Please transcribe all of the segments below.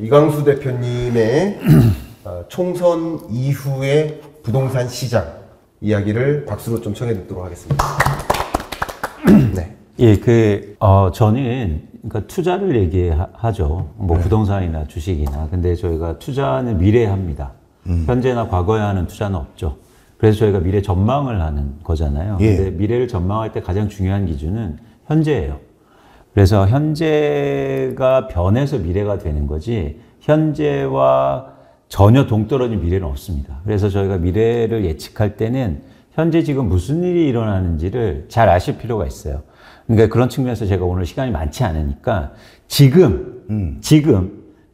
이광수 대표님의 총선 이후의 부동산 시장 이야기를 박수로 좀 청해 듣도록 하겠습니다. 네. 예, 저는 그러니까 투자를 얘기하죠. 뭐 네. 부동산이나 주식이나. 근데 저희가 투자는 미래에 합니다. 현재나 과거에 하는 투자는 없죠. 그래서 저희가 미래 전망을 하는 거잖아요. 예. 근데 미래를 전망할 때 가장 중요한 기준은 현재예요. 그래서 현재가 변해서 미래가 되는 거지 현재와 전혀 동떨어진 미래는 없습니다. 그래서 저희가 미래를 예측할 때는 현재 지금 무슨 일이 일어나는지를 잘 아실 필요가 있어요. 그러니까 그런 측면에서 제가 오늘 시간이 많지 않으니까 지금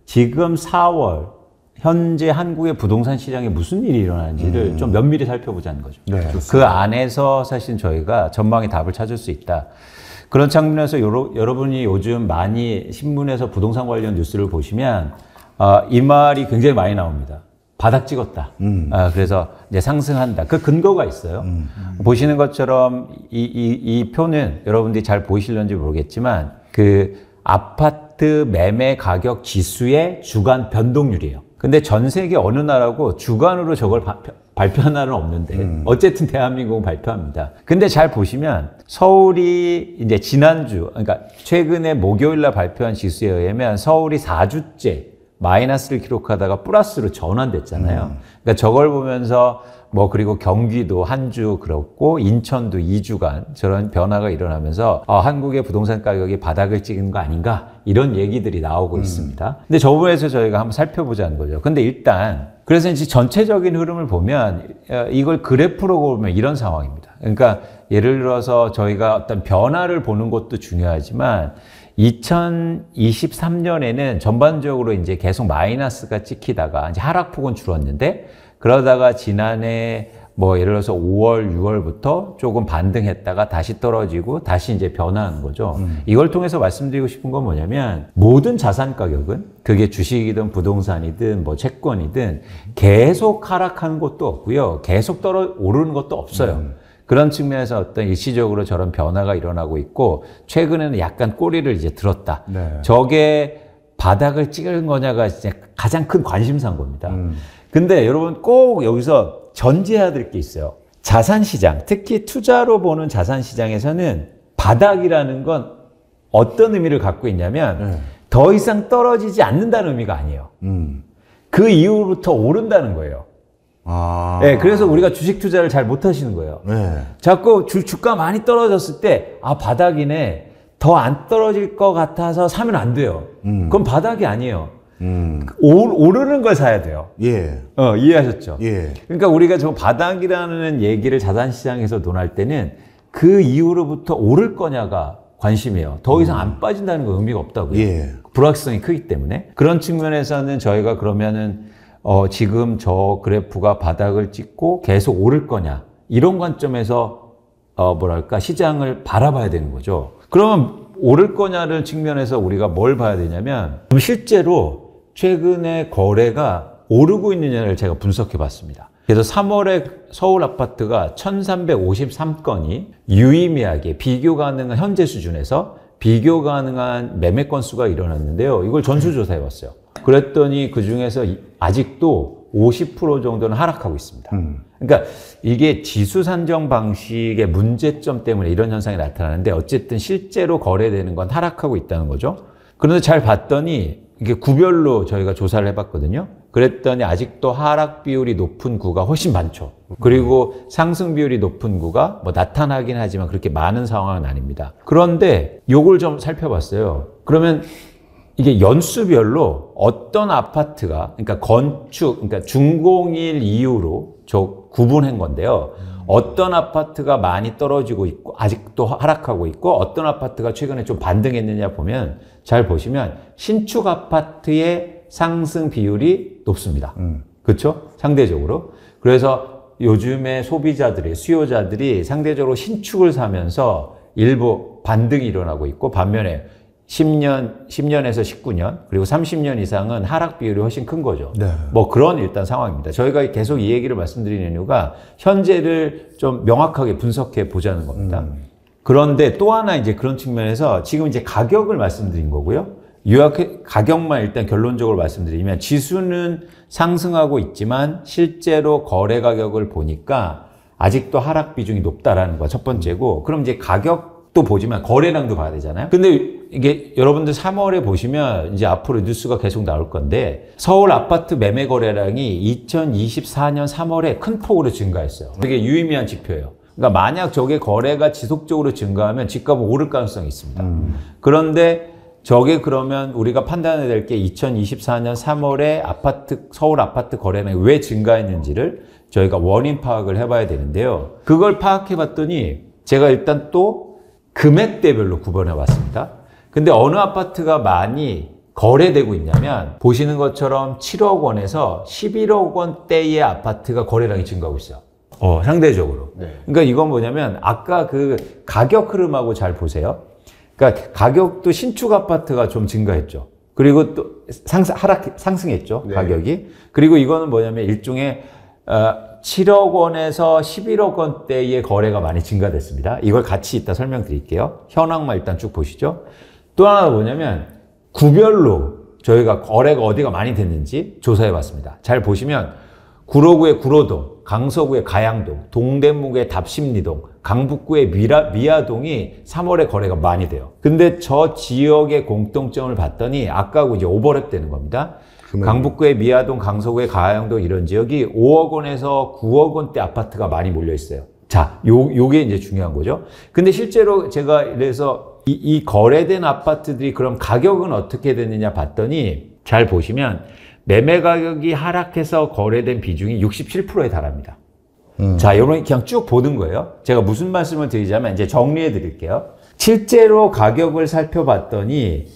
4월 현재 한국의 부동산 시장에 무슨 일이 일어나는지를 좀 면밀히 살펴보자는 거죠. 네, 그 안에서 사실 저희가 전망의 답을 찾을 수 있다. 그런 측면에서 여러분이 요즘 많이 신문에서 부동산 관련 뉴스를 보시면 이 말이 굉장히 많이 나옵니다. 바닥 찍었다. 그래서 이제 상승한다. 그 근거가 있어요. 보시는 것처럼 이 표는 여러분들이 잘 보이실런지 모르겠지만 그 아파트 매매 가격 지수의 주간 변동률이에요. 근데 전 세계 어느 나라고 주간으로 저걸 발표한 나라는 없는데 어쨌든 대한민국은 발표합니다. 근데 잘 보시면 서울이 이제 지난주 그러니까 최근에 목요일 날 발표한 지수에 의하면 서울이 4주째 마이너스를 기록하다가 플러스로 전환됐잖아요. 그러니까 저걸 보면서 뭐 그리고 경기도 한 주 그렇고 인천도 2주간 저런 변화가 일어나면서 한국의 부동산 가격이 바닥을 찍은 거 아닌가 이런 얘기들이 나오고 있습니다. 근데 저 부분에서 저희가 한번 살펴보자는 거죠. 근데 일단 그래서 이제 전체적인 흐름을 보면 이걸 그래프로 보면 이런 상황입니다. 그러니까 예를 들어서 저희가 어떤 변화를 보는 것도 중요하지만 2023년에는 전반적으로 이제 계속 마이너스가 찍히다가 이제 하락폭은 줄었는데 그러다가 지난해 뭐 예를 들어서 5월, 6월부터 조금 반등했다가 다시 떨어지고 다시 이제 변화하는 거죠. 이걸 통해서 말씀드리고 싶은 건 뭐냐면 모든 자산 가격은 그게 주식이든 부동산이든 뭐 채권이든 계속 하락하는 것도 없고요. 계속 오르는 것도 없어요. 그런 측면에서 어떤 일시적으로 저런 변화가 일어나고 있고 최근에는 약간 꼬리를 이제 들었다. 네. 저게 바닥을 찍은 거냐가 이제 가장 큰 관심사인 겁니다. 근데 여러분 꼭 여기서 전제해야 될 게 있어요. 자산시장, 특히 투자로 보는 자산시장에서는 바닥이라는 건 어떤 의미를 갖고 있냐면 더 이상 떨어지지 않는다는 의미가 아니에요. 그 이후부터 오른다는 거예요. 네, 그래서 우리가 주식 투자를 잘 못하시는 거예요. 네. 자꾸 주가 많이 떨어졌을 때 바닥이네. 더 안 떨어질 것 같아서 사면 안 돼요. 그건 바닥이 아니에요. 오르는 걸 사야 돼요. 예. 이해하셨죠? 예. 그러니까 우리가 저 바닥이라는 얘기를 자산시장에서 논할 때는 그 이후로부터 오를 거냐가 관심이에요. 더 이상 안 빠진다는 건 의미가 없다고요. 예. 불확실성이 크기 때문에. 그런 측면에서는 저희가 그러면은 지금 저 그래프가 바닥을 찍고 계속 오를 거냐 이런 관점에서 시장을 바라봐야 되는 거죠. 그러면 오를 거냐를 측면에서 우리가 뭘 봐야 되냐면 실제로 최근에 거래가 오르고 있느냐를 제가 분석해 봤습니다. 그래서 3월에 서울 아파트가 1353건이 유의미하게 비교 가능한 현재 수준에서 비교 가능한 매매 건수가 일어났는데요. 이걸 전수조사해 봤어요. 그랬더니 그 중에서 아직도 50% 정도는 하락하고 있습니다. 그러니까 이게 지수 산정 방식의 문제점 때문에 이런 현상이 나타나는데 어쨌든 실제로 거래되는 건 하락하고 있다는 거죠. 그런데 잘 봤더니 이게 구별로 저희가 조사를 해봤거든요. 그랬더니 아직도 하락 비율이 높은 구가 훨씬 많죠. 그리고 상승 비율이 높은 구가 뭐 나타나긴 하지만 그렇게 많은 상황은 아닙니다. 그런데 요걸 좀 살펴봤어요. 그러면 이게 연수별로 어떤 아파트가, 그러니까 그러니까 준공일 이후로 구분한 건데요. 어떤 아파트가 많이 떨어지고 있고, 아직도 하락하고 있고, 어떤 아파트가 최근에 좀 반등했느냐 보면, 잘 보시면, 신축 아파트의 상승 비율이 높습니다. 그렇죠? 상대적으로. 그래서 요즘에 수요자들이 상대적으로 신축을 사면서 일부 반등이 일어나고 있고, 반면에 10년에서 19년, 그리고 30년 이상은 하락 비율이 훨씬 큰 거죠. 네. 뭐 그런 일단 상황입니다. 저희가 계속 이 얘기를 말씀드리는 이유가 현재를 좀 명확하게 분석해 보자는 겁니다. 그런데 또 하나 이제 그런 측면에서 지금 이제 가격을 말씀드린 거고요. 가격만 일단 결론적으로 말씀드리면 지수는 상승하고 있지만 실제로 거래 가격을 보니까 아직도 하락 비중이 높다라는 거 첫 번째고, 그럼 이제 가격도 보지만 거래량도 봐야 되잖아요. 근데 이게 여러분들 3월에 보시면 이제 앞으로 뉴스가 계속 나올 건데, 서울 아파트 매매 거래량이 2024년 3월에 큰 폭으로 증가했어요. 되게 유의미한 지표예요. 그러니까 만약 저게 거래가 지속적으로 증가하면 집값은 오를 가능성이 있습니다. 그런데 저게 그러면 우리가 판단해야 될 게 2024년 3월에 서울 아파트 거래량이 왜 증가했는지를 저희가 원인 파악을 해봐야 되는데요. 그걸 파악해 봤더니 제가 일단 또 금액대별로 구분해 봤습니다. 근데 어느 아파트가 많이 거래되고 있냐면, 보시는 것처럼 7억 원에서 11억 원대의 아파트가 거래량이 증가하고 있어요. 상대적으로. 네. 그러니까 이건 뭐냐면 아까 그 가격 흐름하고 잘 보세요. 그러니까 가격도 신축 아파트가 좀 증가했죠. 그리고 또 상승했죠. 네. 가격이. 그리고 이거는 뭐냐면 일종의 7억 원에서 11억 원대의 거래가 많이 증가됐습니다. 이걸 같이 이따 설명드릴게요. 현황만 일단 쭉 보시죠. 또 하나 뭐냐면 구별로 저희가 거래가 어디가 많이 됐는지 조사해 봤습니다. 잘 보시면 구로구의 구로동, 강서구의 가양동, 동대문구의 답심리동, 강북구의 미아동이 3월에 거래가 많이 돼요. 근데 저 지역의 공통점을 봤더니 아까하고 이제 오버랩 되는 겁니다. 강북구의 미아동, 강서구의 가양동 이런 지역이 5억 원에서 9억 원대 아파트가 많이 몰려 있어요. 자, 요게 이제 중요한 거죠. 근데 실제로 제가 이래서 이 거래된 아파트들이 그럼 가격은 어떻게 됐느냐 봤더니, 잘 보시면 매매 가격이 하락해서 거래된 비중이 67%에 달합니다. 자, 여러분 그냥 쭉 보는 거예요. 제가 무슨 말씀을 드리자면 이제 정리해 드릴게요. 실제로 가격을 살펴봤더니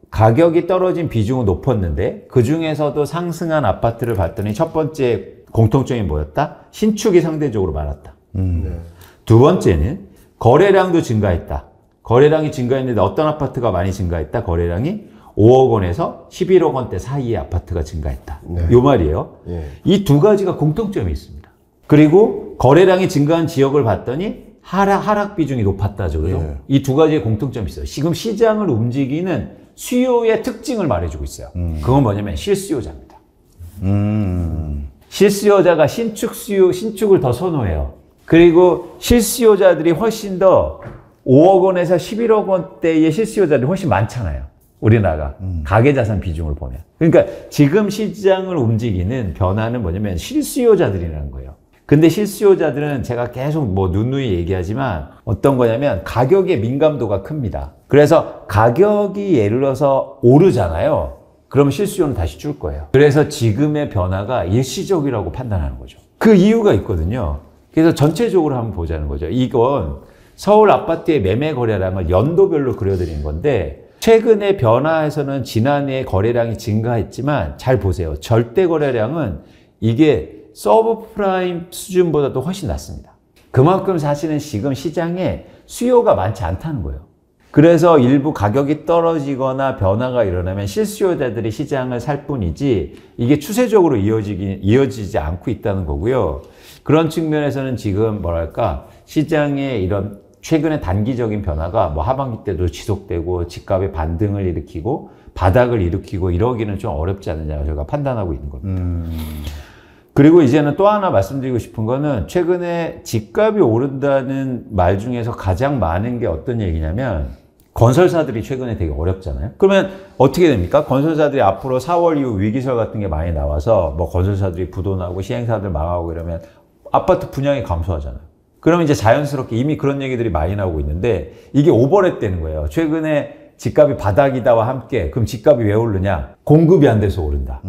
가격이 떨어진 비중은 높았는데 그 중에서도 상승한 아파트를 봤더니 첫 번째 공통점이 뭐였다? 신축이 상대적으로 많았다. 두 번째는 거래량도 증가했다. 거래량이 증가했는데 어떤 아파트가 많이 증가했다? 거래량이 5억 원에서 11억 원대 사이의 아파트가 증가했다. 네. 요 말이에요. 네. 이 두 가지가 공통점이 있습니다. 그리고 거래량이 증가한 지역을 봤더니 하락 비중이 높았다죠. 그죠? 네. 이 두 가지의 공통점이 있어요. 지금 시장을 움직이는 수요의 특징을 말해주고 있어요. 그건 뭐냐면 실수요자입니다. 실수요자가 신축을 더 선호해요. 그리고 실수요자들이 훨씬 더 5억 원에서 11억 원대의 실수요자들이 훨씬 많잖아요. 우리나라가 가계자산 비중을 보면. 그러니까 지금 시장을 움직이는 변화는 뭐냐면 실수요자들이라는 거예요. 근데 실수요자들은 제가 계속 누누이 얘기하지만 어떤 거냐면 가격의 민감도가 큽니다. 그래서 가격이 예를 들어서 오르잖아요. 그럼 실수요는 다시 줄 거예요. 그래서 지금의 변화가 일시적이라고 판단하는 거죠. 그 이유가 있거든요. 그래서 전체적으로 한번 보자는 거죠. 이건 서울 아파트의 매매 거래량을 연도별로 그려드린 건데, 최근의 변화에서는 지난해 거래량이 증가했지만 잘 보세요. 절대 거래량은 이게 서브프라임 수준보다도 훨씬 낮습니다. 그만큼 사실은 지금 시장에 수요가 많지 않다는 거예요. 그래서 일부 가격이 떨어지거나 변화가 일어나면 실수요자들이 시장을 살 뿐이지 이게 추세적으로 이어지지 않고 있다는 거고요. 그런 측면에서는 지금 시장의 이런 최근의 단기적인 변화가 하반기 때도 지속되고 집값의 반등을 일으키고 바닥을 일으키고 이러기는 좀 어렵지 않느냐 저희가 판단하고 있는 겁니다. 그리고 이제는 또 하나 말씀드리고 싶은 거는, 최근에 집값이 오른다는 말 중에서 가장 많은 게 어떤 얘기냐면, 건설사들이 최근에 되게 어렵잖아요. 그러면 어떻게 됩니까? 건설사들이 앞으로 4월 이후 위기설 같은 게 많이 나와서 건설사들이 부도나고 시행사들 망하고 이러면 아파트 분양이 감소하잖아요. 그러면 이제 자연스럽게 이미 그런 얘기들이 많이 나오고 있는데, 이게 오버랩 되는 거예요. 최근에 집값이 바닥이다와 함께, 그럼 집값이 왜 오르냐? 공급이 안 돼서 오른다.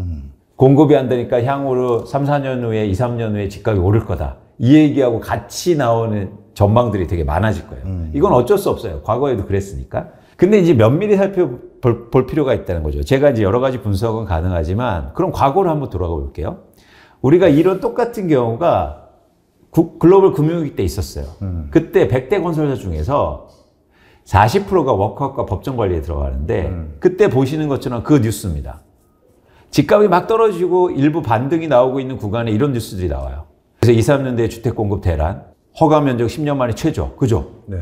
공급이 안 되니까 향후로 3, 4년 후에, 2, 3년 후에 집값이 오를 거다. 이 얘기하고 같이 나오는 전망들이 되게 많아질 거예요. 이건 어쩔 수 없어요. 과거에도 그랬으니까. 근데 이제 면밀히 살펴볼 필요가 있다는 거죠. 제가 이제 여러 가지 분석은 가능하지만, 그럼 과거로 한번 돌아가 볼게요. 우리가 이런 똑같은 경우가 글로벌 금융위기 때 있었어요. 그때 100대 건설사 중에서 40%가 워크아웃과 법정관리에 들어가는데, 그때 보시는 것처럼 그 뉴스입니다. 집값이 막 떨어지고 일부 반등이 나오고 있는 구간에 이런 뉴스들이 나와요. 그래서 2, 3년대 주택공급 대란, 허가 면적 10년 만에 최저, 그죠? 네.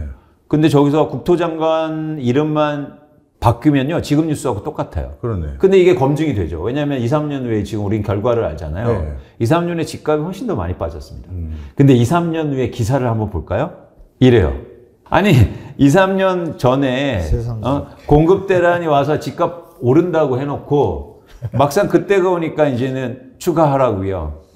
근데 저기서 국토장관 이름만 바뀌면요, 지금 뉴스하고 똑같아요. 그러네. 근데 이게 검증이 되죠. 왜냐하면 2, 3년 후에 지금 우린 결과를 알잖아요. 네. 2, 3년에 집값이 훨씬 더 많이 빠졌습니다. 근데 2, 3년 후에 기사를 한번 볼까요? 이래요. 아니, 2, 3년 전에 공급 대란이 와서 집값 오른다고 해놓고 막상 그때가 오니까 이제는 추가하라고요.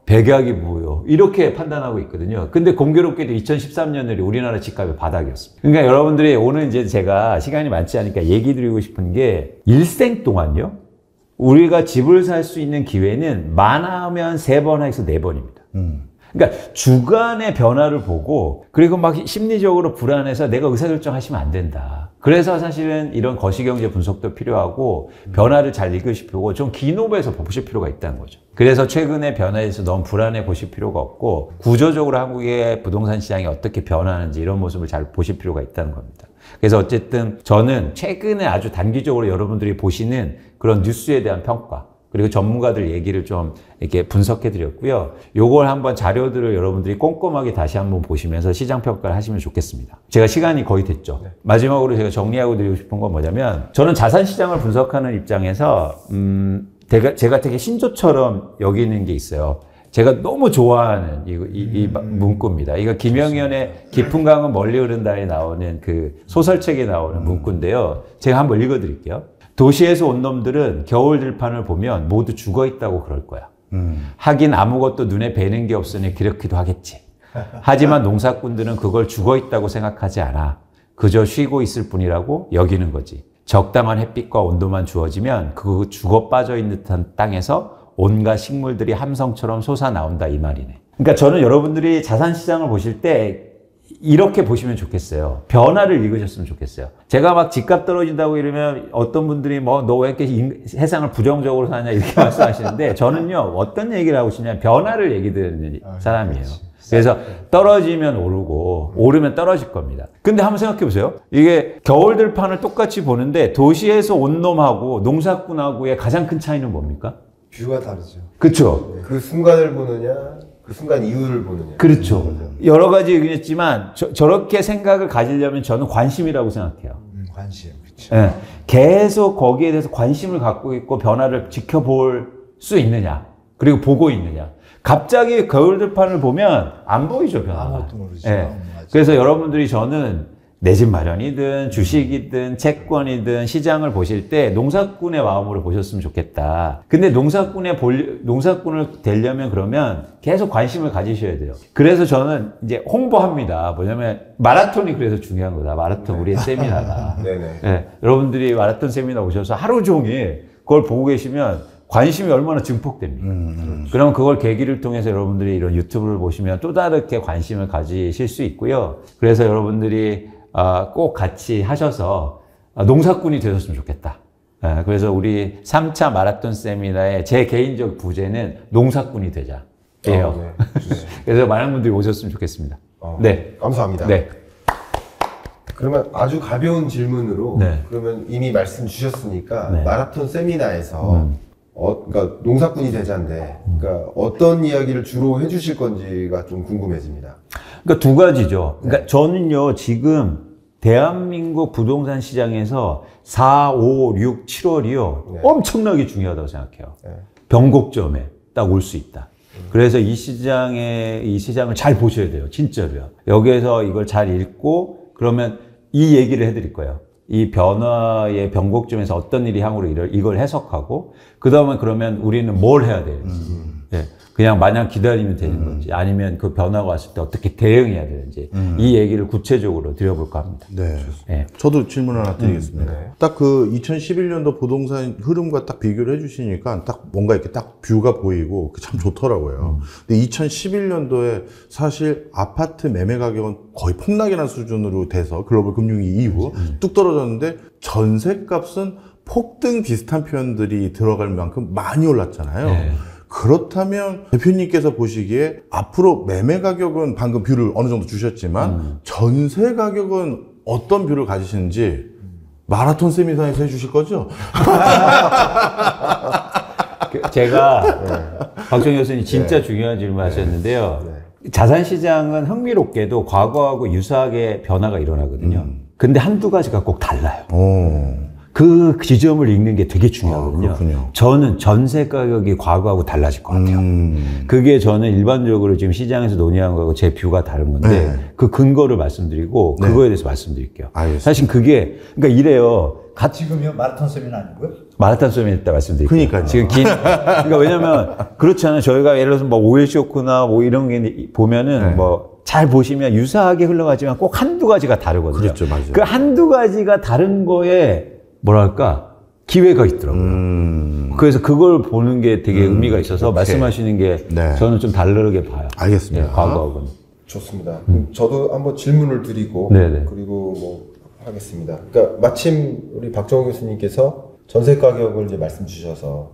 백약이 뭐요? 이렇게 판단하고 있거든요. 근데 공교롭게도 2013년에 우리나라 집값이 바닥이었습니다. 그러니까 여러분들이 오늘 이제 제가 시간이 많지 않으니까 얘기 드리고 싶은 게 일생 동안요. 우리가 집을 살 수 있는 기회는 많으면 3번에서 4번입니다. 그러니까 주간의 변화를 보고 그리고 막 심리적으로 불안해서 내가 의사결정하시면 안 된다. 그래서 사실은 이런 거시경제 분석도 필요하고 변화를 잘 읽으시고 좀 기노브에서 보실 필요가 있다는 거죠. 그래서 최근의 변화에 대해서 너무 불안해 보실 필요가 없고 구조적으로 한국의 부동산 시장이 어떻게 변하는지 이런 모습을 잘 보실 필요가 있다는 겁니다. 그래서 어쨌든 저는 최근에 아주 단기적으로 여러분들이 보시는 그런 뉴스에 대한 평가 그리고 전문가들 얘기를 좀 이렇게 분석해 드렸고요. 요걸 한번 자료들을 여러분들이 꼼꼼하게 다시 한번 보시면서 시장 평가를 하시면 좋겠습니다. 제가 시간이 거의 됐죠. 네. 마지막으로 제가 정리하고 드리고 싶은 건 뭐냐면 저는 자산 시장을 분석하는 입장에서 제가 되게 신조처럼 여기는 게 있어요. 제가 너무 좋아하는 이 문구입니다. 이거 김영현의 깊은 강은 멀리 흐른다에 나오는 그 소설책에 나오는 문구인데요. 제가 한번 읽어 드릴게요. 도시에서 온 놈들은 겨울 들판을 보면 모두 죽어 있다고 그럴 거야. 하긴 아무것도 눈에 뵈는 게 없으니 그렇기도 하겠지. 하지만 농사꾼들은 그걸 죽어 있다고 생각하지 않아. 그저 쉬고 있을 뿐이라고 여기는 거지. 적당한 햇빛과 온도만 주어지면 그 죽어 빠져 있는 듯한 땅에서 온갖 식물들이 함성처럼 솟아나온다 이 말이네. 그러니까 저는 여러분들이 자산시장을 보실 때 이렇게 보시면 좋겠어요. 변화를 읽으셨으면 좋겠어요. 제가 막 집값 떨어진다고 이러면 어떤 분들이 뭐 너 왜 이렇게 세상을 부정적으로 사냐 이렇게 말씀하시는데 저는요 어떤 얘기를 하고 싶냐면 변화를 얘기 드리는 사람이에요. 그래서 떨어지면 오르고 오르면 떨어질 겁니다. 근데 한번 생각해 보세요. 이게 겨울 들판을 똑같이 보는데 도시에서 온 놈하고 농사꾼하고의 가장 큰 차이는 뭡니까? 뷰가 다르죠. 그렇죠. 그 순간을 보느냐, 그 순간 이후를 보느냐. 그렇죠. 여러 가지 얘기했지만 저렇게 생각을 가지려면 저는 관심이라고 생각해요. 관심. 그렇죠. 네. 계속 거기에 대해서 관심을 갖고 있고 변화를 지켜볼 수 있느냐. 그리고 보고 있느냐. 갑자기 겨울 들판을 보면 안 보이죠, 변화가. 아무것도 모르죠. 네. 그래서 여러분들이 저는 내 집 마련이든 주식이든 채권이든 시장을 보실 때 농사꾼의 마음으로 보셨으면 좋겠다. 근데 농사꾼을 되려면 그러면 계속 관심을 가지셔야 돼요. 그래서 저는 이제 홍보합니다. 뭐냐면 마라톤이 그래서 중요한 거다. 마라톤 우리의 세미나가. 네네. 네, 여러분들이 마라톤 세미나 오셔서 하루 종일 그걸 보고 계시면 관심이 얼마나 증폭됩니까? 그럼 그걸 계기를 통해서 여러분들이 이런 유튜브를 보시면 또 다르게 관심을 가지실 수 있고요. 그래서 여러분들이 꼭 같이 하셔서 농사꾼이 되셨으면 좋겠다. 그래서 우리 3차 마라톤 세미나의 제 개인적 부제는 농사꾼이 되자. 예요. 네. 그래서 많은 분들이 오셨으면 좋겠습니다. 네. 감사합니다. 네. 그러면 아주 가벼운 질문으로 네. 그러면 이미 말씀 주셨으니까 네. 마라톤 세미나에서 그러니까 농사꾼이 되자인데 그러니까 어떤 이야기를 주로 해주실 건지가 좀 궁금해집니다. 그러니까 두 가지죠. 그러니까 저는요, 지금 대한민국 부동산 시장에서 4, 5, 6, 7월이요. 네. 엄청나게 중요하다고 생각해요. 네. 변곡점에 딱 올 수 있다. 그래서 이 시장을 잘 보셔야 돼요. 진짜로요. 여기에서 이걸 잘 읽고 그러면 이 얘기를 해드릴 거예요. 이 변화의 변곡점에서 어떤 일이 향후로 이걸 해석하고 그 다음에 그러면 우리는 뭘 해야 되는지 네. 그냥 마냥 기다리면 되는 건지 아니면 그 변화가 왔을 때 어떻게 대응해야 되는지 이 얘기를 구체적으로 드려볼까 합니다. 네. 네. 저도 질문 하나 드리겠습니다. 네. 딱 그 2011년도 부동산 흐름과 딱 비교를 해주시니까 딱 뭔가 이렇게 딱 뷰가 보이고 참 좋더라고요. 근데 2011년도에 사실 아파트 매매 가격은 거의 폭락이라는 수준으로 돼서 글로벌 금융위 이후 뚝 떨어졌는데 전세 값은 폭등 비슷한 표현들이 들어갈 만큼 많이 올랐잖아요. 네. 그렇다면 대표님께서 보시기에 앞으로 매매 가격은 방금 뷰를 어느 정도 주셨지만 전세 가격은 어떤 뷰를 가지시는지 마라톤 세미나에서 해주실 거죠? 제가 박정희 교수님 진짜 중요한 질문 하셨는데요. 자산시장은 흥미롭게도 과거하고 유사하게 변화가 일어나거든요. 근데 한두 가지가 꼭 달라요. 그 지점을 읽는 게 되게 중요하거든요. 그렇군요. 저는 전세 가격이 과거하고 달라질 것 같아요. 그게 저는 일반적으로 지금 시장에서 논의한 거하고 제 뷰가 다른 건데 네. 그 근거를 말씀드리고 네. 그거에 대해서 말씀드릴게요. 알겠습니다. 사실 그게 그러니까 이래요. 지금요 마라톤 썰매는 아니고요? 마라톤 썰매 있다 말씀드릴게요. 그러니까요. 지금 그러니까 왜냐면 그렇잖아요. 저희가 예를 들어서 뭐 오일 쇼크나 뭐 이런 게 보면은 네. 뭐 잘 보시면 유사하게 흘러가지만 꼭 한두 가지가 다르거든요. 그렇죠, 맞아요. 그 한두 가지가 다른 거에 뭐랄까 기회가 있더라고요. 그래서 그걸 보는 게 되게 의미가 있어서 오케이. 말씀하시는 게 네. 저는 좀 다르게 봐요. 알겠습니다. 예, 과거하고는. 좋습니다. 그럼 저도 한번 질문을 드리고 네네. 그리고 뭐 하겠습니다. 그러니까 마침 우리 박정호 교수님께서 전세 가격을 이제 말씀 주셔서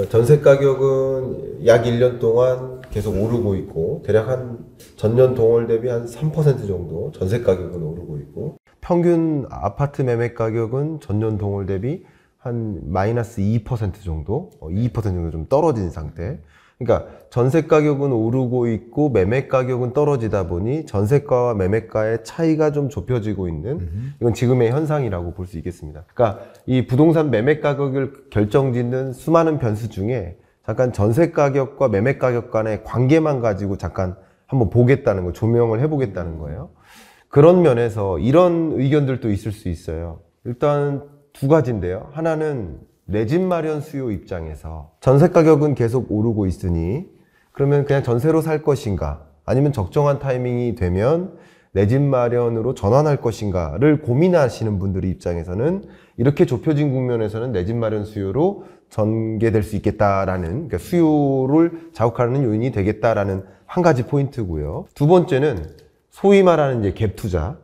전세 가격은 약 1년 동안 계속 오르고 있고 대략 한 전년 동월 대비 한 3% 정도 전세 가격은 오르고 있고 평균 아파트 매매 가격은 전년 동월 대비 한 마이너스 2% 정도, 2% 정도 좀 떨어진 상태. 그러니까 전세 가격은 오르고 있고 매매 가격은 떨어지다 보니 전세가와 매매가의 차이가 좀 좁혀지고 있는 이건 지금의 현상이라고 볼 수 있겠습니다. 그러니까 이 부동산 매매 가격을 결정짓는 수많은 변수 중에 잠깐 전세 가격과 매매 가격 간의 관계만 가지고 잠깐 한번 보겠다는 거, 조명을 해보겠다는 거예요. 그런 면에서 이런 의견들도 있을 수 있어요. 일단 두 가지인데요. 하나는 내 집 마련 수요 입장에서 전세 가격은 계속 오르고 있으니 그러면 그냥 전세로 살 것인가 아니면 적정한 타이밍이 되면 내 집 마련으로 전환할 것인가를 고민하시는 분들의 입장에서는 이렇게 좁혀진 국면에서는 내 집 마련 수요로 전개될 수 있겠다라는 그러니까 수요를 자극하는 요인이 되겠다라는 한 가지 포인트고요. 두 번째는 소위 말하는 이제 갭 투자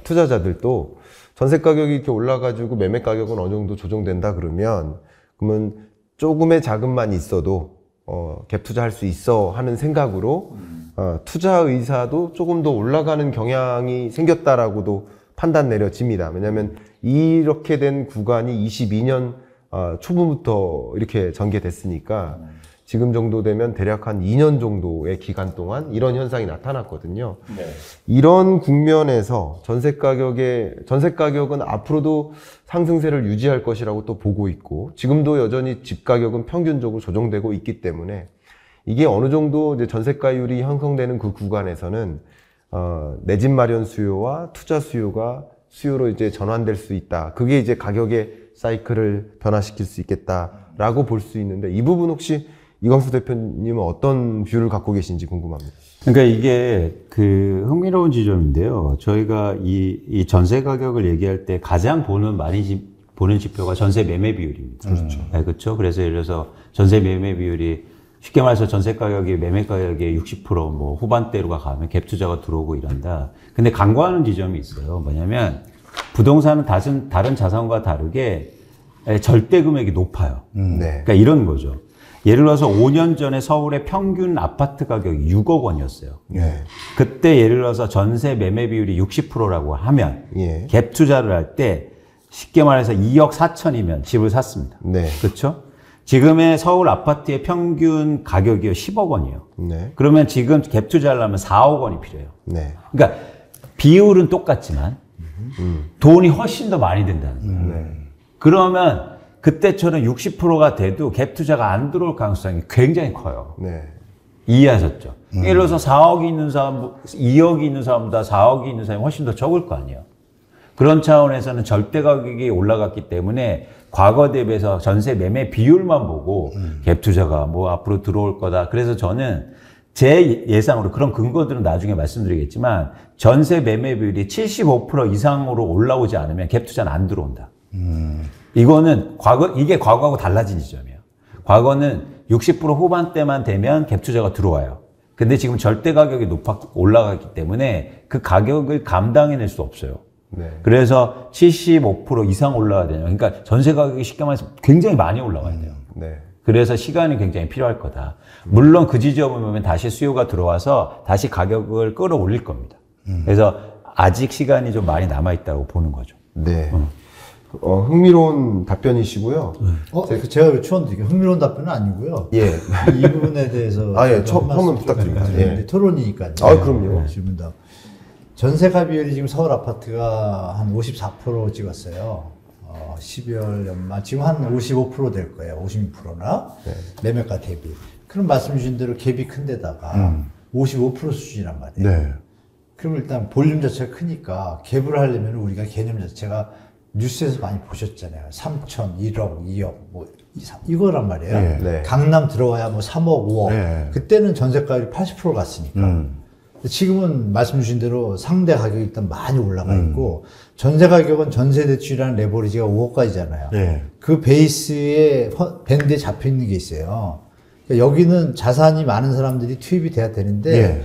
투자자들도 전세 가격이 이렇게 올라가지고 매매 가격은 어느 정도 조정된다 그러면 조금의 자금만 있어도 갭 투자할 수 있어 하는 생각으로 투자 의사도 조금 더 올라가는 경향이 생겼다라고도 판단 내려집니다. 왜냐하면 이렇게 된 구간이 22년 초부부터 이렇게 전개됐으니까 지금 정도 되면 대략 한 2년 정도의 기간 동안 이런 현상이 나타났거든요. 네. 이런 국면에서 전세 가격은 앞으로도 상승세를 유지할 것이라고 또 보고 있고 지금도 여전히 집 가격은 평균적으로 조정되고 있기 때문에 이게 어느 정도 이제 전세가율이 형성되는 그 구간에서는 내 집 마련 수요와 투자 수요가 수요로 이제 전환될 수 있다. 그게 이제 가격의 사이클을 변화시킬 수 있겠다라고 볼 수 있는데 이 부분 혹시 이광수 대표님은 어떤 뷰를 갖고 계신지 궁금합니다. 그러니까 이게 그 흥미로운 지점인데요. 저희가 이 전세 가격을 얘기할 때 가장 많이 보는 지표가 전세 매매 비율입니다. 그렇죠. 네, 그렇죠. 그래서 예를 들어서 전세 매매 비율이 쉽게 말해서 전세 가격이 매매 가격의 60% 후반대로 가면 갭 투자가 들어오고 이런다. 근데 간과하는 지점이 있어요. 뭐냐면 부동산은 다른 자산과 다르게 절대 금액이 높아요. 네. 그러니까 이런 거죠. 예를 들어서 5년 전에 서울의 평균 아파트 가격이 6억 원이었어요. 네. 그때 예를 들어서 전세 매매 비율이 60%라고 하면 예. 갭 투자를 할 때 쉽게 말해서 2억 4천이면 집을 샀습니다. 네. 그렇죠? 지금의 서울 아파트의 평균 가격이 10억 원이에요. 네. 그러면 지금 갭 투자를 하면 4억 원이 필요해요. 네. 그러니까 비율은 똑같지만 돈이 훨씬 더 많이 든다는 거예요. 네. 그러면 그때처럼 60%가 돼도 갭 투자가 안 들어올 가능성이 굉장히 커요. 네. 이해하셨죠? 예를 들어서 4억이 있는 사람, 2억이 있는 사람보다 4억이 있는 사람이 훨씬 더 적을 거 아니에요. 그런 차원에서는 절대 가격이 올라갔기 때문에 과거 대비해서 전세 매매 비율만 보고 갭 투자가 앞으로 들어올 거다. 그래서 저는 제 예상으로 그런 근거들은 나중에 말씀드리겠지만 전세 매매 비율이 75% 이상으로 올라오지 않으면 갭 투자는 안 들어온다. 이거는 이게 과거하고 달라진 지점이에요. 과거는 60% 후반대만 되면 갭 투자가 들어와요. 근데 지금 절대 가격이 올라갔기 때문에 그 가격을 감당해낼 수 없어요. 네. 그래서 75% 이상 올라가야 되냐. 그러니까 전세 가격이 쉽게 말해서 굉장히 많이 올라가야 돼요. 네. 그래서 시간이 굉장히 필요할 거다. 물론 그 지점을 보면 다시 수요가 들어와서 다시 가격을 끌어올릴 겁니다. 그래서 아직 시간이 좀 많이 남아있다고 보는 거죠. 네. 흥미로운 답변이시고요. 제가 요청드릴게요. 흥미로운 답변은 아니고요. 예. 이 부분에 대해서 예. 처음 부탁드립니다. 예. 토론이니까요. 그럼요. 질문도. 전세가 비율이 지금 서울 아파트가 한 54% 찍었어요. 12월 연말 지금 한 55% 될 거예요. 56%나 매매가 대비. 그럼 말씀 주신 대로 갭이 큰 데다가 55% 수준이란 말이에요. 네. 그럼 일단 볼륨 자체가 크니까 갭을 하려면 우리가 개념 자체가 뉴스에서 많이 보셨잖아요. 3천, 1억, 2억, 뭐 이거란 말이에요. 네. 네. 강남 들어와야 뭐 3억, 5억. 네. 그때는 전세가율이 80% 갔으니까. 근데 지금은 말씀 주신 대로 상대 가격이 일단 많이 올라가 있고 전세 가격은 전세 대출이라는 레버리지가 5억까지잖아요. 네. 그 베이스에 밴드에 잡혀 있는 게 있어요. 그러니까 여기는 자산이 많은 사람들이 투입이 돼야 되는데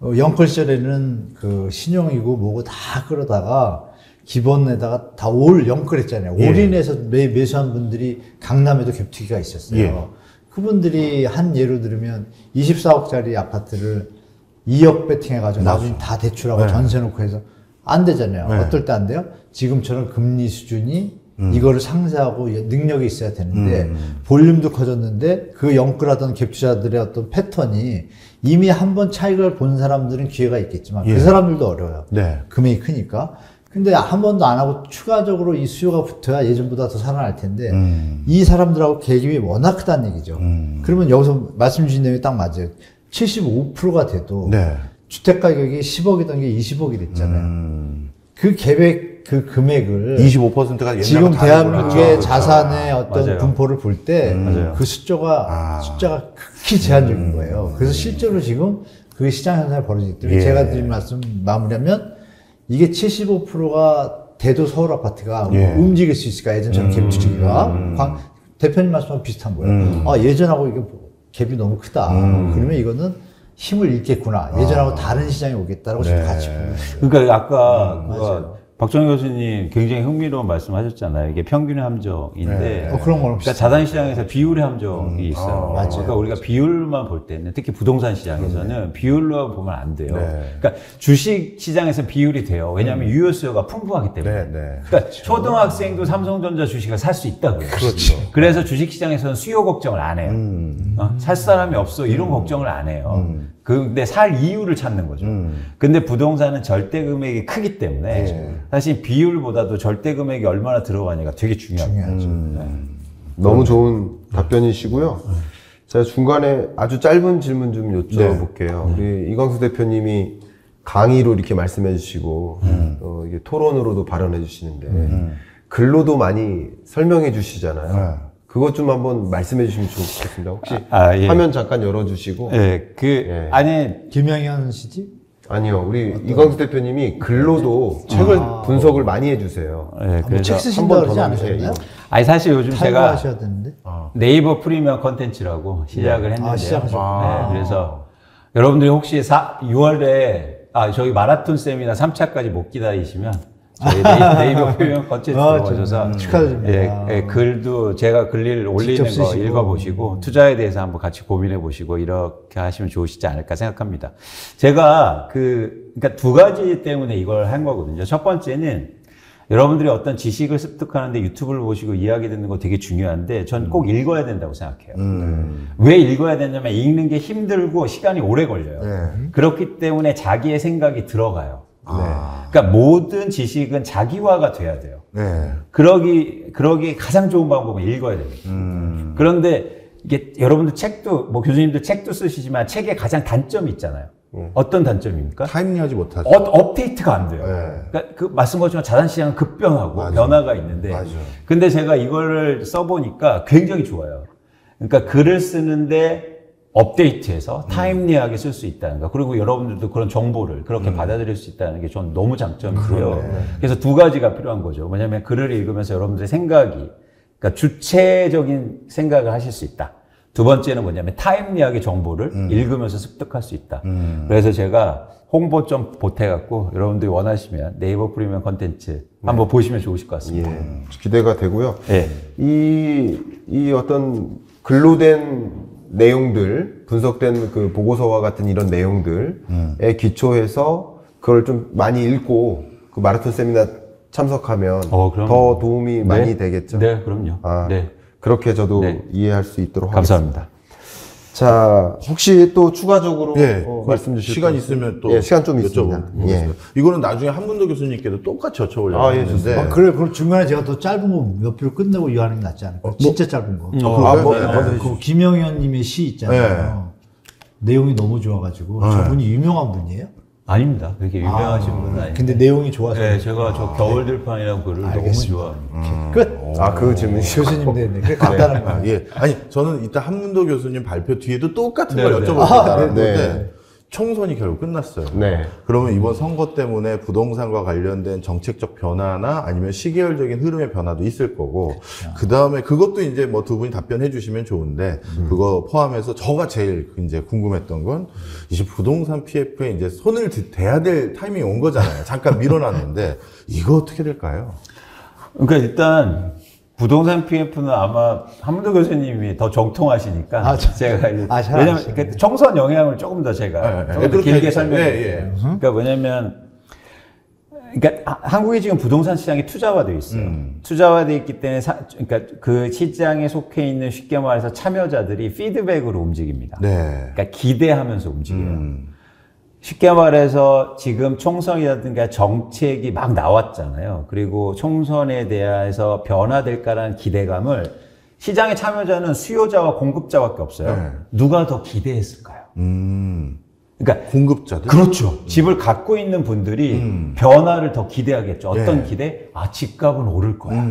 영끌 시절에는 그 신용이고 뭐고 다 끌어다가 기본에다가 다 올 영끌했잖아요. 올인해서 매수한 분들이 강남에도 갭투기가 있었어요. 그분들이 한 예로 들으면 24억짜리 아파트를 2억 베팅해가지고 나중에 다 대출하고 전세 놓고 해서 안 되잖아요. 어떨 때 안 돼요? 지금처럼 금리 수준이 이거를 상쇄하고 능력이 있어야 되는데 볼륨도 커졌는데 그 영끌하던 갭투자들의 어떤 패턴이 이미 한 번 차익을 본 사람들은 기회가 있겠지만 그 사람들도 어려워요. 네. 금액이 크니까. 근데 한 번도 안 하고 추가적으로 이 수요가 붙어야 예전보다 더 살아날 텐데 이 사람들하고 계급이 워낙 크다는 얘기죠. 그러면 여기서 말씀 주신 내용이 딱 맞아요. 75%가 돼도 네. 주택 가격이 10억이던 게 20억이 됐잖아요. 그 계획, 그 금액을 25%가 옛날과 지금 다르구나. 대한민국의 그렇죠. 자산의 어떤 맞아요. 분포를 볼 때 맞아요. 그 숫자가 극히 제한적인 거예요. 그래서 실제로 지금 그게 시장 현상이 벌어지기 때문에 제가 드린 말씀 마무리하면 이게 75%가 돼도 서울 아파트가 움직일 수 있을까? 예전처럼 갭 투기가 대표님 말씀하고 비슷한 거예요. 아, 예전하고 이게 갭이 너무 크다. 그러면 이거는 힘을 잃겠구나. 예전하고 다른 시장이 오겠다라고 저도 같이 보고 있어요. 그러니까 아까 맞아요. 박정희 교수님 굉장히 흥미로운 말씀하셨잖아요. 이게 평균의 함정인데, 그런 거랑 그러니까 자산 시장에서 비율의 함정이 있어요. 맞아요. 그러니까 우리가 비율만 볼 때는 특히 부동산 시장에서는 비율로 보면 안 돼요. 네. 그러니까 주식 시장에서 비율이 돼요. 왜냐하면 유효 수요가 풍부하기 때문에. 네. 그러니까 초등학생도 삼성전자 주식을 살 수 있다고요. 그렇죠. 그래서 주식 시장에서는 수요 걱정을 안 해요. 살 사람이 없어 이런 걱정을 안 해요. 근데 살 이유를 찾는 거죠. 근데 부동산은 절대 금액이 크기 때문에 사실 비율보다도 절대 금액이 얼마나 들어가냐가 되게 중요합니다. 너무 좋은 답변이시고요. 제가 중간에 아주 짧은 질문 좀 여쭤볼게요. 우리 이광수 대표님이 강의로 이렇게 말씀해 주시고 이게 토론으로도 발언해 주시는데 글로도 많이 설명해 주시잖아요. 그것 좀 한번 말씀해 주시면 좋겠습니다. 혹시 예. 화면 잠깐 열어주시고. 아니 김영현 씨지? 아니요, 우리 이광수 대표님이 글로도 책을 분석을 많이 해주세요. 네, 뭐 책 그래서 쓰신다고 그러지 한 번 더 않으셨나요? 아니 사실 요즘 제가 탈거하셔야 되는데. 네이버 프리미엄 컨텐츠라고 시작을 했는데요. 시작하셨구나. 네, 그래서 여러분들이 혹시 6월에 저희 마라톤 세미나 3차까지 못 기다리시면 저희 네이버 프리미엄 컨텐츠 들어오셔서 축하드립니다. 글도 제가 글 올리는 거 쓰시고. 읽어보시고 투자에 대해서 한번 같이 고민해 보시고 이렇게 하시면 좋으시지 않을까 생각합니다. 제가 그러니까 두 가지 때문에 이걸 한 거거든요. 첫 번째는 여러분들이 어떤 지식을 습득하는데 유튜브를 보시고 이야기 듣는 거 되게 중요한데 전 꼭 읽어야 된다고 생각해요. 왜 읽어야 되냐면 읽는 게 힘들고 시간이 오래 걸려요. 그렇기 때문에 자기의 생각이 들어가요. 그러니까 모든 지식은 자기화가 돼야 돼요. 그러기 가장 좋은 방법은 읽어야 됩니다. 그런데 이게 여러분들 책도 뭐 교수님들 책도 쓰시지만 책에 가장 단점이 있잖아요. 어떤 단점입니까? 타임리하지 못하죠. 업데이트가 안 돼요. 그러니까 그 말씀 것처럼 자산시장은 급변하고 변화가 있는데 근데 제가 이거를 써보니까 굉장히 좋아요. 그러니까 글을 쓰는데 업데이트해서 타임리하게 쓸 수 있다는 거. 그리고 여러분들도 그런 정보를 그렇게 받아들일 수 있다는 게 전 너무 장점이고요. 그래서 두 가지가 필요한 거죠. 뭐냐면 글을 읽으면서 여러분들의 생각이, 그러니까 주체적인 생각을 하실 수 있다. 두 번째는 뭐냐면 타임리하게 정보를 읽으면서 습득할 수 있다. 그래서 제가 홍보 좀 보태갖고 여러분들이 원하시면 네이버 프리미엄 컨텐츠 한번 보시면 좋으실 것 같습니다. 기대가 되고요. 예. 이 어떤 글로 된 내용들, 분석된 그 보고서와 같은 이런 내용들에 기초해서 그걸 좀 많이 읽고 그 마라톤 세미나 참석하면 그럼요. 더 도움이 많이 되겠죠. 네, 그럼요. 네. 그렇게 저도 이해할 수 있도록 감사합니다. 하겠습니다. 자, 혹시 또 추가적으로 예, 말씀 주실 시간 거 있으면 또 예, 시간 좀 있습니다. 여쭤보겠습니다. 예. 이거는 나중에 한문도 교수님께도 똑같이 여쭤보려고 아, 예, 했는데 그래, 그럼 중간에 제가 또 짧은 거 몇 표 끝내고 이거 하는 게 낫지 않을까? 진짜 짧은 거. 그 김영현님의 시 있잖아요. 내용이 너무 좋아가지고 저분이 유명한 분이에요? 아닙니다. 그렇게 유명하신 분은 아닌데. 근데 내용이 좋아서. 네, 제가 저 겨울들판이라는 글을 너무 좋아합니다. 끝. 그 질문 교수님 되네. 그게 간단한 거. 예. 아니, 저는 이따 한문도 교수님 발표 뒤에도 똑같은 네, 걸 네. 여쭤보겠다는 네. 건데, 총선이 결국 끝났어요. 네. 그러면 이번 선거 때문에 부동산과 관련된 정책적 변화나 아니면 시계열적인 흐름의 변화도 있을 거고, 그 다음에 그것도 이제 뭐 두 분이 답변해 주시면 좋은데, 그거 포함해서 저가 제일 이제 궁금했던 건, 이제 부동산 PF에 이제 손을 대야 될 타이밍이 온 거잖아요. 잠깐 밀어놨는데, 이거 어떻게 될까요? 그러니까 일단 부동산 PF는 아마 한문도 교수님이 더 정통하시니까 제가 이제 잘 왜냐면 아시죠. 그 총선 영향을 조금 더 제가 네, 조금 더 그렇게 길게 해주세요. 설명드릴게요. 그러니까 뭐냐면 그러니까 한국이 지금 부동산 시장이 투자화되어 있어요. 투자화되어 있기 때문에 그러니까 그 시장에 속해 있는 쉽게 말해서 참여자들이 피드백으로 움직입니다. 네. 그러니까 기대하면서 움직여요. 쉽게 말해서 지금 총선이라든가 정책이 막 나왔잖아요. 그리고 총선에 대해서 변화될까라는 기대감을 시장의 참여자는 수요자와 공급자밖에 없어요. 네. 누가 더 기대했을까요? 그러니까 공급자들? 그렇죠. 집을 갖고 있는 분들이 변화를 더 기대하겠죠. 어떤 네. 기대? 아, 집값은 오를 거야.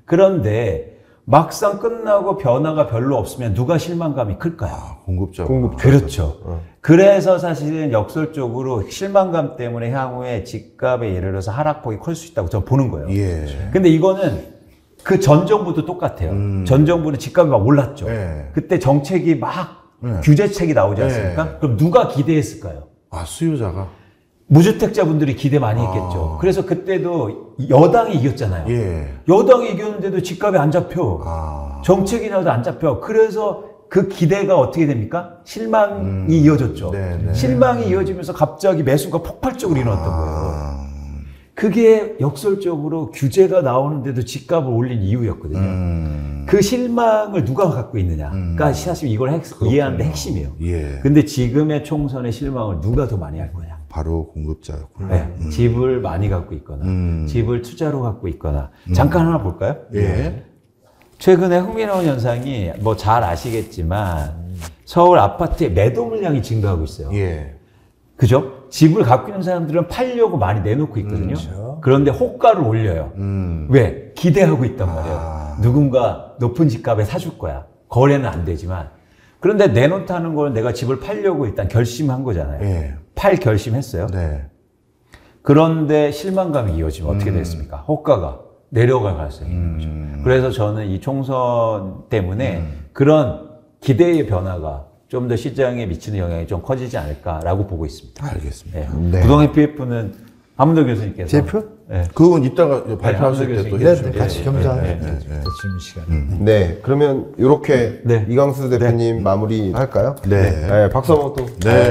그런데 막상 끝나고 변화가 별로 없으면 누가 실망감이 클까요? 공급자. 그렇죠. 그래서 사실은 역설적으로 실망감 때문에 향후에 집값의 예를 들어서 하락폭이 클 수 있다고 저는 보는 거예요. 예. 근데 이거는 그 전 정부도 똑같아요. 전 정부는 집값이 막 올랐죠. 예. 그때 정책이 막 규제책이 나오지 않습니까? 그럼 누가 기대했을까요? 아, 수요자가? 무주택자분들이 기대 많이 했겠죠. 그래서 그때도 여당이 이겼잖아요. 예. 여당이 이겼는데도 집값이 안 잡혀. 아. 정책이 나와도 안 잡혀. 그래서 그 기대가 어떻게 됩니까? 실망이 이어졌죠. 네네. 실망이 이어지면서 갑자기 매수가 폭발적으로 일어났던 거예요. 그게 역설적으로 규제가 나오는데도 집값을 올린 이유였거든요. 그 실망을 누가 갖고 있느냐가 사실 이걸 이해하는 데 핵심이에요. 예. 근데 지금의 총선의 실망을 누가 더 많이 할 거냐? 바로 공급자였구나. 네, 집을 많이 갖고 있거나 집을 투자로 갖고 있거나 잠깐 하나 볼까요? 예. 최근에 흥미로운 현상이 뭐 잘 아시겠지만 서울 아파트의 매도 물량이 증가하고 있어요. 예. 그죠? 집을 갖고 있는 사람들은 팔려고 많이 내놓고 있거든요. 그런데 호가를 올려요. 왜? 기대하고 있단 말이에요. 누군가 높은 집값에 사줄 거야. 거래는 안 되지만. 그런데 내놓다는 건 내가 집을 팔려고 일단 결심한 거잖아요. 예. 팔 결심했어요. 네. 그런데 실망감이 이어지면 어떻게 됐습니까? 호가가 내려갈 가능성이 있는 거죠. 그래서 저는 이 총선 때문에 그런 기대의 변화가 좀 더 시장에 미치는 영향이 좀 커지지 않을까라고 보고 있습니다. 알겠습니다. 네. 네. 부동산 PF는 한문도 교수님께서 제 표? 네. 그건 이따가 발표하실 네, 때 또 네, 해주시면 네, 같이 돼요. 겸사하는 네, 네, 네. 질문 시간. 네, 그러면 이렇게 네. 이광수 대표님 마무리 할까요? 네. 네, 박수 한번 또. 네.